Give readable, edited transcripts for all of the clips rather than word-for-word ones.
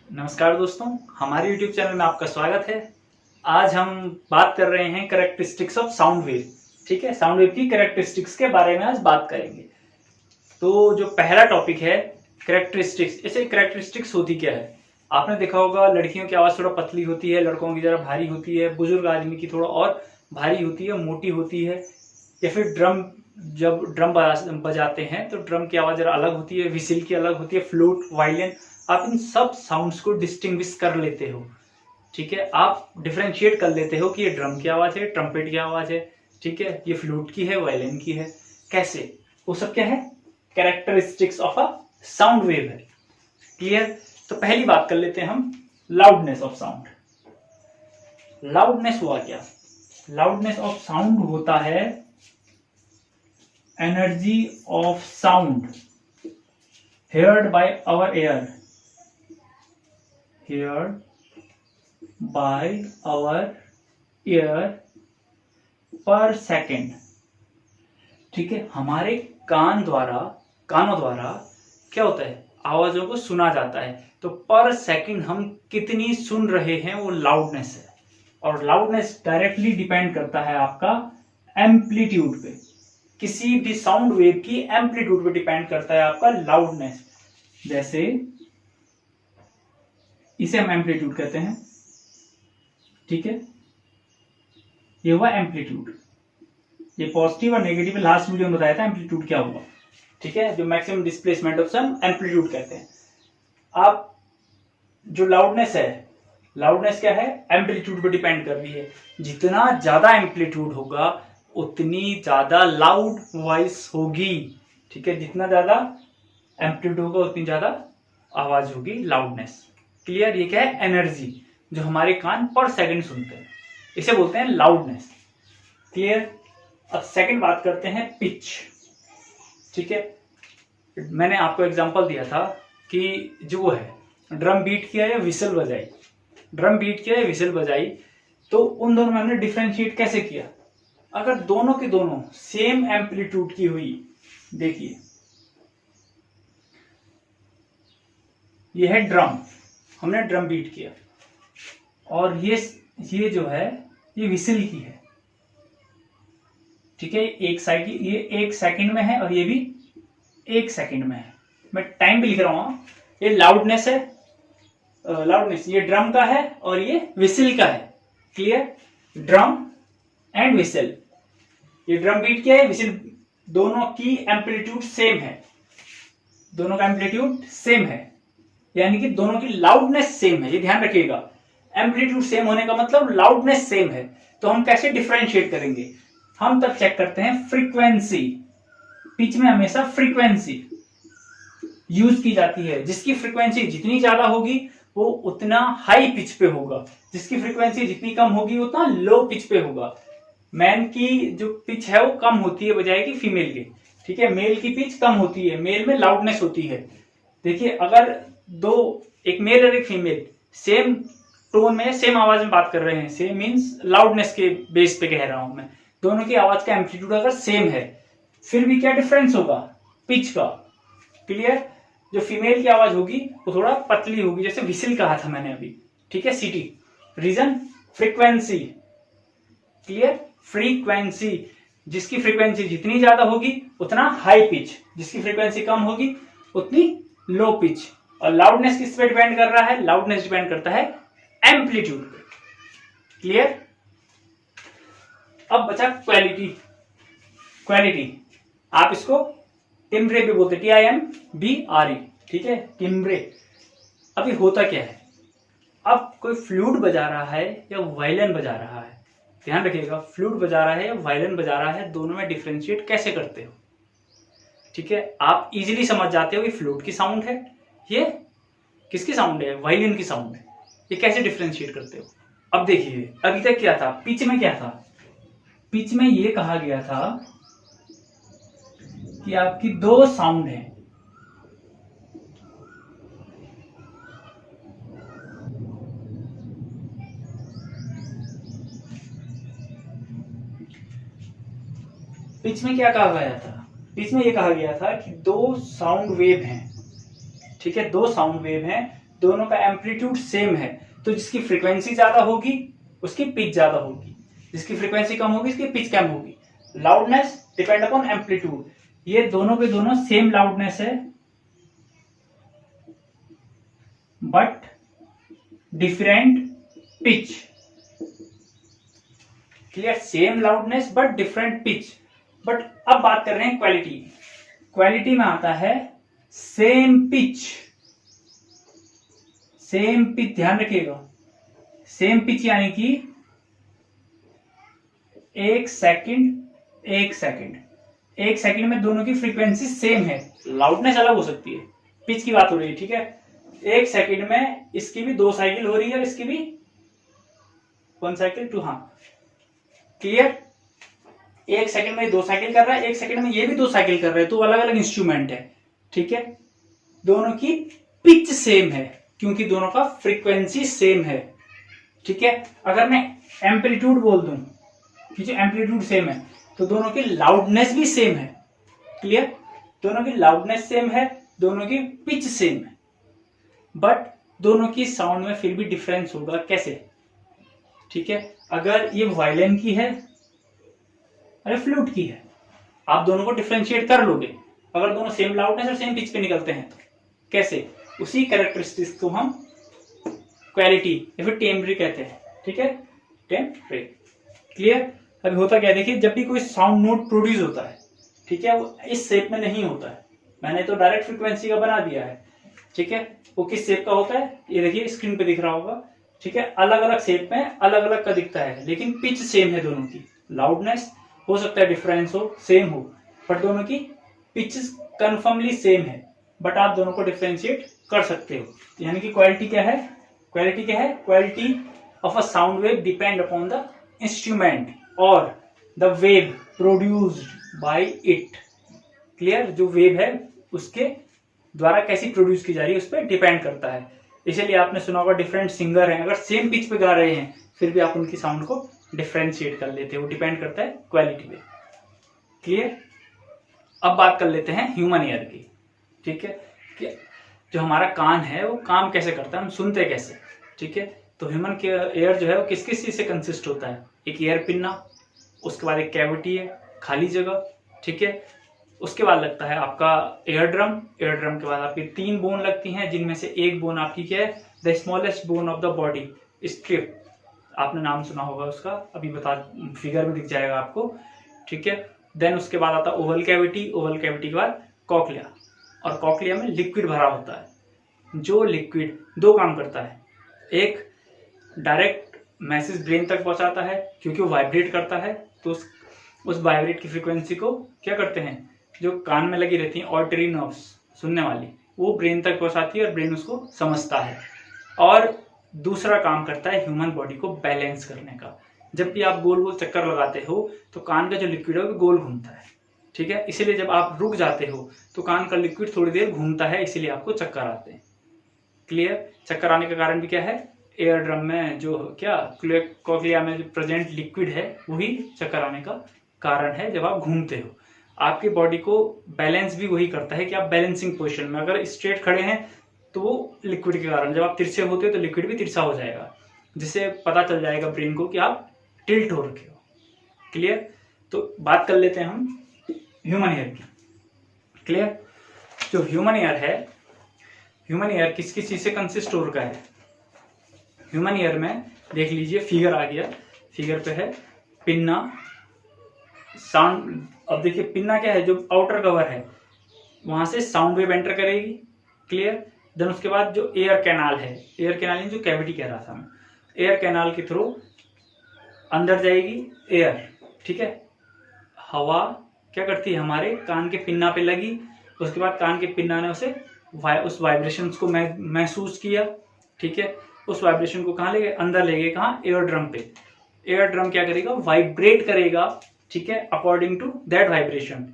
नमस्कार दोस्तों, हमारे YouTube चैनल में आपका स्वागत है। आज हम बात कर रहे हैं कैरेक्टरिस्टिक्स ऑफ साउंड वेव। ठीक है, साउंड वेव की कैरेक्टरिस्टिक्स के बारे में आज बात करेंगे। तो जो पहला टॉपिक है कैरेक्टरिस्टिक्स, ऐसे कैरेक्टरिस्टिक्स होती क्या है? आपने देखा होगा लड़कियों की आवाज़ थोड़ा पतली होती है, लड़कों की जरा भारी होती है, बुजुर्ग आदमी की थोड़ा और भारी होती है, मोटी होती है। या फिर जब ड्रम बजाते हैं तो ड्रम की आवाज़ जरा अलग होती है, विसिल की अलग होती है, फ्लूट, वायलिन। आप इन सब साउंड्स को डिस्टिंग्विश कर लेते हो। ठीक है, आप डिफरेंशिएट कर लेते हो कि ये ड्रम की आवाज़ है, ट्रम्पेट की आवाज़ है, ठीक है, ये फ्लूट की है, वायलिन की है। कैसे? वो सब क्या है? Characteristics of a sound wave है। क्लियर? तो पहली बात कर लेते हैं हम लाउडनेस ऑफ साउंड। लाउडनेस हुआ क्या? लाउडनेस ऑफ साउंड होता है energy of sound heard by our ear, heard by our ear per second। ठीक है, हमारे कानों द्वारा क्या होता है? आवाजों को सुना जाता है। तो पर सेकंड हम कितनी सुन रहे हैं वो लाउडनेस है। और लाउडनेस डायरेक्टली डिपेंड करता है आपका एम्पलीट्यूड पे। किसी भी साउंड वेव की एम्पलीट्यूड पे डिपेंड करता है आपका लाउडनेस। जैसे इसे हम एम्पलीट्यूड कहते हैं। ठीक है, ये हुआ एम्पलीट्यूड। ये पॉजिटिव और नेगेटिव लास्ट वीडियो में बताया था एम्पलीट्यूड क्या हुआ। ठीक है, जो maximum displacement of sound amplitude कहते हैं। आप जो लाउडनेस है, लाउडनेस क्या है? एम्पलीट्यूड पे डिपेंड कर रही है। जितना ज्यादा एम्पलीट्यूड होगा उतनी ज्यादा लाउड वॉइस होगी। ठीक है, जितना ज्यादा एम्पलीट्यूड होगा उतनी ज्यादा आवाज होगी, लाउडनेस। क्लियर? ये क्या है? एनर्जी जो हमारे कान पर सेकंड सुनते हैं, इसे बोलते हैं लाउडनेस। क्लियर? अब सेकंड बात करते हैं पिच। ठीक है, मैंने आपको एग्जांपल दिया था कि जो वो है ड्रम बीट किया या विसल बजाई, ड्रम बीट किया या विसल बजाई, तो उन दोनों में हमने डिफरेंशिएट कैसे किया? अगर दोनों के दोनों सेम एम्पलीट्यूड की हुई, देखिए ये है ड्रम, हमने ड्रम बीट किया, और ये जो है ये विसिल की है। ठीक है, एक साइड ये 1 सेकंड में है और ये भी 1 सेकंड में है। मैं टाइम भी लिख रहा हूं। ये लाउडनेस है, लाउडनेस ये ड्रम का है और ये विसिल का है। क्लियर? ड्रम एंड विसिल, ये ड्रम बीट किया है, विसिल, दोनों की एम्पलीट्यूड सेम है। दोनों का एम्पलीट्यूड सेम है, यानी कि दोनों की लाउडनेस सेम है। ये ध्यान रखिएगा, एम्पलीट्यूड सेम होने का मतलब लाउडनेस सेम है। तो हम कैसे डिफरेंशिएट करेंगे? हम तब चेक करते हैं फ्रीक्वेंसी। पिच में हमेशा फ्रीक्वेंसी यूज की जाती है। जिसकी फ्रीक्वेंसी जितनी ज्यादा होगी वो उतना हाई पिच पे होगा, जिसकी फ्रीक्वेंसी जितनी कम होगी उतना लो पिच पे होगा। मैन की जो पिच है वो कम होती है बजाय की फीमेल की। ठीक है, मेल की पिच कम होती है, मेल में लाउडनेस होती है। देखिए, अगर एक मेल और एक फीमेल सेम टोन में, सेम आवाज में बात कर रहे हैं, सेम मीन्स लाउडनेस के बेस पे कह रहा हूं मैं, दोनों की आवाज का एम्पलीट्यूड अगर सेम है, फिर भी क्या डिफरेंस होगा? पिच का। क्लियर? जो फीमेल की आवाज होगी वो थोड़ा पतली होगी, जैसे विसिल कहा था मैंने अभी। ठीक है, सीटी। रीजन? फ्रीक्वेंसी। क्लियर? फ्रीक्वेंसी, जिसकी फ्रीक्वेंसी जितनी ज्यादा होगी उतना हाई पिच, जिसकी फ्रीक्वेंसी कम होगी उतनी लो पिच। और लाउडनेस किस पे डिपेंड कर रहा है? लाउडनेस डिपेंड करता है एम्पलीट्यूड पे। क्लियर? अब बचा क्वालिटी। क्वालिटी आप इसको टिम्ब्रे भी बोलते, TIMBRE। ठीक है, टिम्ब्रे। अभी होता क्या है? अब कोई फ्लूट बजा रहा है या वायलिन बजा रहा है, ध्यान रखिएगा, फ्लूट बजा रहा है या वायलिन बजा रहा है, दोनों में डिफरेंशिएट कैसे करते हो? ठीक है, आप इजीली समझ जाते हो कि फ्लूट की साउंड है, ये किसकी साउंड है? वायलिन की साउंड है। ये कैसे डिफरेंशिएट करते हो? अब देखिए, अभी तक क्या था? पिच में क्या था? पिच में ये कहा गया था कि आपकी दो साउंड है। पिच में क्या कहा गया था? पिच में ये कहा गया था कि दो साउंड वेव हैं। ठीक है, दो साउंड वेव हैं दोनों का एम्पलीट्यूड सेम है, तो जिसकी फ्रीक्वेंसी ज्यादा होगी उसकी पिच ज्यादा होगी, जिसकी फ्रीक्वेंसी कम होगी उसकी पिच कम होगी। Loudness depend upon amplitude. ये दोनों के दोनों सेम लाउडनेस है but different pitch. Clear? Same loudness but different pitch. But अब बात कर रहे हैं क्वालिटी। क्वालिटी में आता है सेम पिच। सेम पिच ध्यान रखिएगा, सेम पिच यानी कि 1 सेकंड 1 सेकंड 1 सेकंड में दोनों की फ्रीक्वेंसी सेम है। लाउडनेस अलग हो सकती है, पिच की बात हो रही है, ठीक है। 1 सेकंड में इसकी भी 2 साइकिल हो रही है और इसकी भी 1 साइकिल 2। हाँ क्लियर? 1 सेकंड में 2 साइकिल कर रहा है, 1 सेकंड में ये भी 2 साइकिल कर रहा है, तो अलग अलग इंस्ट्रूमेंट है, ठीक है। दोनों की पिच सेम है क्योंकि दोनों का फ्रीक्वेंसी सेम है, ठीक है। अगर मैं एम्पलीट्यूड बोल दूं कि जो एम्पलीट्यूड सेम है तो दोनों की लाउडनेस भी सेम है। क्लियर? दोनों की लाउडनेस सेम है, दोनों की पिच सेम है, बट दोनों की साउंड में फिर भी डिफरेंस होगा। कैसे? ठीक है, अगर ये वायलिन की है अरे फ्लूट की है, आप दोनों को डिफरेंशिएट कर लोगे अगर दोनों सेम लाउडनेस और सेम पिच पे निकलते हैं तो। कैसे? उसी कैरेक्टरिस्टिक्स को हम क्वालिटी या फिर टेम्ब्रे कहते हैं, ठीक है, टेम्ब्रे। क्लियर? अभी होता क्या है, देखिए जब भी कोई साउंड नोट प्रोड्यूस होता है, ठीक है, वो इस शेप में नहीं होता है। मैंने तो डायरेक्ट फ्रीक्वेंसी का बना दिया है, ठीक है। वो किस शेप का होता है ये देखिए स्क्रीन पे दिख रहा होगा, ठीक है। अलग अलग शेप में अलग अलग का दिखता है, लेकिन पिच सेम है दोनों की। लाउडनेस हो सकता है डिफरेंस हो, सेम हो, बट दोनों की पिच कंफर्मली सेम है, बट आप दोनों को डिफरेंशिएट कर सकते हो। यानी कि क्वालिटी क्या है? क्वालिटी क्या है? Quality of a sound wave depend upon the instrument और the wave produced by it. Clear? जो वेव है उसके द्वारा कैसी प्रोड्यूस की जा रही है उस पर डिपेंड करता है। इसलिए आपने सुना होगा डिफरेंट सिंगर हैं, अगर सेम पिच पे गा रहे हैं फिर भी आप उनकी साउंड को डिफरेंशिएट कर लेते हो, डिपेंड करता है क्वालिटी पे। क्लियर? अब बात कर लेते हैं ह्यूमन ईयर की, ठीक है, कि जो हमारा कान है वो काम कैसे करता है, हम सुनते कैसे, ठीक है। तो ह्यूमन ईयर जो है वो किस किस चीज से कंसिस्ट होता है? एक ईयर पिन्ना, उसके बाद एक कैविटी है, खाली जगह, ठीक है। उसके बाद लगता है आपका एयर ड्रम, एयर ड्रम के बाद आपकी 3 बोन लगती हैं, जिनमें से एक बोन आपकी क्या है? The smallest bone of the body, strip. आपने नाम सुना होगा उसका, अभी बता, फिगर में दिख जाएगा आपको, ठीक है। देन उसके बाद आता ओवल कैविटी, ओवल कैविटी के बाद कॉकलिया, और कॉकलिया में लिक्विड भरा होता है। जो लिक्विड 2 काम करता है, एक डायरेक्ट मैसेज ब्रेन तक पहुंचाता है क्योंकि वो वाइब्रेट करता है, तो उस वाइब्रेट की फ्रीक्वेंसी को क्या करते हैं, जो कान में लगी रहती हैं ऑडिटरी नर्व्स सुनने वाली, वो ब्रेन तक पहुंचाती है और ब्रेन उसको समझता है। और दूसरा काम करता है ह्यूमन बॉडी को बैलेंस करने का। जब भी आप गोल गोल चक्कर लगाते हो तो कान का जो लिक्विड है वो गोल घूमता है, ठीक है। इसीलिए जब आप रुक जाते हो तो कान का लिक्विड थोड़ी देर घूमता है, इसीलिए आपको चक्कर आते हैं। क्लियर? चक्कर आने का कारण भी क्या है? एयर ड्रम में जो क्या कॉकलिया में जो प्रेजेंट लिक्विड है वही चक्कर आने का कारण है। जब आप घूमते हो आपकी बॉडी को बैलेंस भी वही करता है कि आप बैलेंसिंग पोजीशन में, अगर स्ट्रेट खड़े हैं तो वो लिक्विड के कारण, जब आप तिरछे होते हो तो लिक्विड भी तिरछा हो जाएगा, जिससे पता चल जाएगा ब्रेन को कि आप टिल्ट हो रखे हो। क्लियर? तो बात कर लेते हैं हम ह्यूमन ईयर की। क्लियर? जो ह्यूमन ईयर है, ह्यूमन ईयर किस किस चीज से कंसिस्ट हो रखा है? ह्यूमन ईयर में देख लीजिए, फिगर आ गया, फिगर पे है पिन्ना, साउंड। अब देखिए पिन्ना क्या है, जो आउटर कवर है वहां से साउंड वेव एंटर करेगी। क्लियर? देन उसके बाद जो एयर कैनाल है, एयर कैनाल जो कैविटी कह रहा था मैं, एयर कैनाल के थ्रू अंदर जाएगी एयर, ठीक है। हवा क्या करती है, हमारे कान के पिन्ना पे लगी, उसके बाद कान के पिन्ना ने उस वाइब्रेशन को महसूस किया, ठीक है। उस वाइब्रेशन को कहाँ ले गए? अंदर ले गए, कहाँ? एयर ड्रम पे। एयर ड्रम क्या करेगा? वाइब्रेट करेगा, ठीक है, अकॉर्डिंग टू दैट वाइब्रेशन।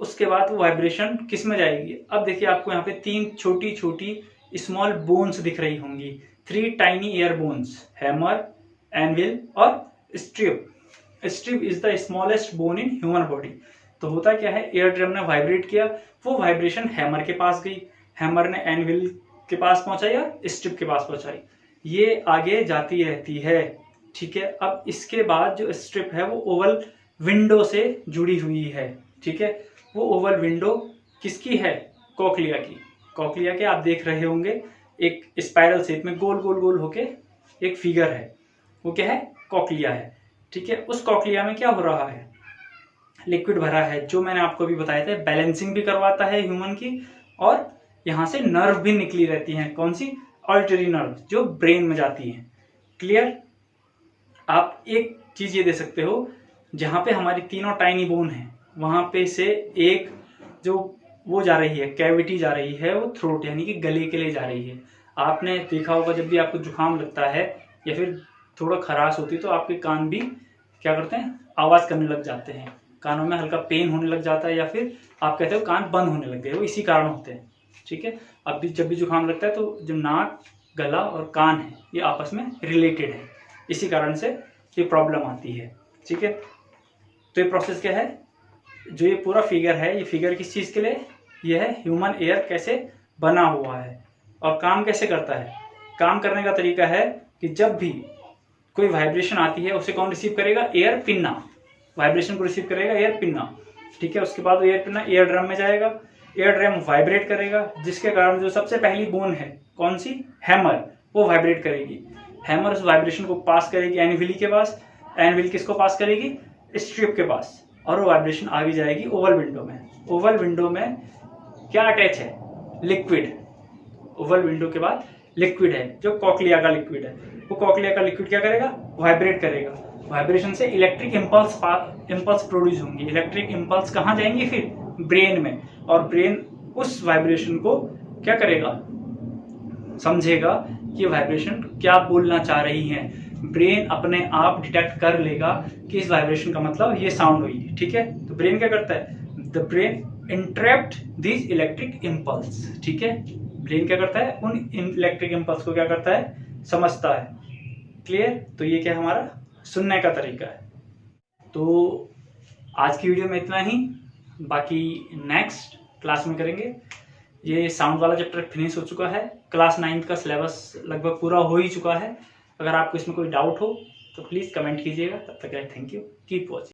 उसके बाद वो वाइब्रेशन किस में जाएगी? अब देखिए आपको यहाँ पे 3 छोटी छोटी स्मॉल बोन्स दिख रही होंगी, 3 tiny ear bones, hammer, anvil और stirrup. Stirrup is the smallest bone in human body. तो होता क्या है, एयर ड्रम ने वाइब्रेट किया, वो वाइब्रेशन हैमर के पास गई, हैमर ने एनविल के पास पहुंचाई और स्ट्रिप के पास पहुंचाई, ये आगे जाती रहती है। ठीक है, अब इसके बाद जो स्ट्रिप है वो ओवल विंडो से जुड़ी हुई है। ठीक है, वो ओवल विंडो किसकी है? कॉकलिया की। कॉकलिया के आप देख रहे होंगे एक स्पाइरल शेप में गोल गोल गोल होके एक फिगर है, वो क्या है? कॉकलिया है। ठीक है, उस कॉकलिया में क्या हो रहा है? लिक्विड भरा है, जो मैंने आपको भी बताया था, बैलेंसिंग भी करवाता है ह्यूमन की, और यहाँ से नर्व भी निकली रहती हैं। कौन सी? ऑडिटरी नर्व, जो ब्रेन में जाती है। क्लियर? आप एक चीज ये दे सकते हो, जहां पे हमारी तीनों टाइनी बोन है, वहां पे से एक जो वो जा रही है, कैविटी जा रही है, वो थ्रोट यानी कि गले के लिए जा रही है। आपने देखा होगा जब भी आपको जुकाम लगता है या फिर थोड़ा खराश होती है तो आपके कान भी क्या करते हैं? आवाज करने लग जाते हैं, कानों में हल्का पेन होने लग जाता है, या फिर आप कहते हो कान बंद होने लग गए, वो इसी कारण होते हैं। ठीक है, अब भी जब भी जुकाम लगता है तो जो नाक, गला और कान है ये आपस में रिलेटेड है, इसी कारण से ये प्रॉब्लम आती है। ठीक है, तो ये प्रोसेस क्या है? जो ये पूरा फिगर है, ये फिगर किस चीज के लिए? ये है ह्यूमन एयर कैसे बना हुआ है और काम कैसे करता है। काम करने का तरीका है कि जब भी कोई वाइब्रेशन आती है उसे कौन रिसीव करेगा? Air pinna. वाइब्रेशन को रिसीव करेगा एयर पिन्ना। ठीक है, उसके बाद एयर पिन्ना एयर ड्रम में जाएगा, एयर ड्रम वाइब्रेट करेगा, जिसके कारण जो सबसे पहली बोन है कौन सी? हैमर, वो वाइब्रेट करेगी। हैमर उस वाइब्रेशन को पास करेगी एनविल के पास, एनविल किसको पास करेगी? स्ट्रिप के पास, और वो वाइब्रेशन आगे जाएगी ओवल विंडो में। ओवल विंडो में क्या अटैच है? लिक्विड। ओवल विंडो के बाद लिक्विड है, जो कॉकलिया का लिक्विड है। वो कॉकलिया का लिक्विड क्या करेगा? वाइब्रेट करेगा। वाइब्रेशन से इलेक्ट्रिक इंपल्स प्रोड्यूस होंगी। इलेक्ट्रिक इंपल्स कहाँ जाएंगी? फिर ब्रेन में, और ब्रेन उस वाइब्रेशन को क्या करेगा? समझेगा कि वाइब्रेशन क्या बोलना चाह रही है। ब्रेन अपने आप डिटेक्ट कर लेगा कि इस वाइब्रेशन का मतलब ये साउंड हुई है। ठीक है, तो ब्रेन क्या करता है? The brain interrupt this electric impulse. ठीक है, ब्रेन क्या करता है? उन इलेक्ट्रिक इंपल्स को क्या करता है? समझता है। क्लियर? तो ये क्या हमारा सुनने का तरीका है। तो आज की वीडियो में इतना ही, बाकी नेक्स्ट क्लास में करेंगे। ये साउंड वाला चैप्टर फिनिश हो चुका है, क्लास 9 का सिलेबस लगभग पूरा हो ही चुका है। अगर आपको इसमें कोई डाउट हो तो प्लीज़ कमेंट कीजिएगा। तब तक थैंक यू, कीप वॉचिंग।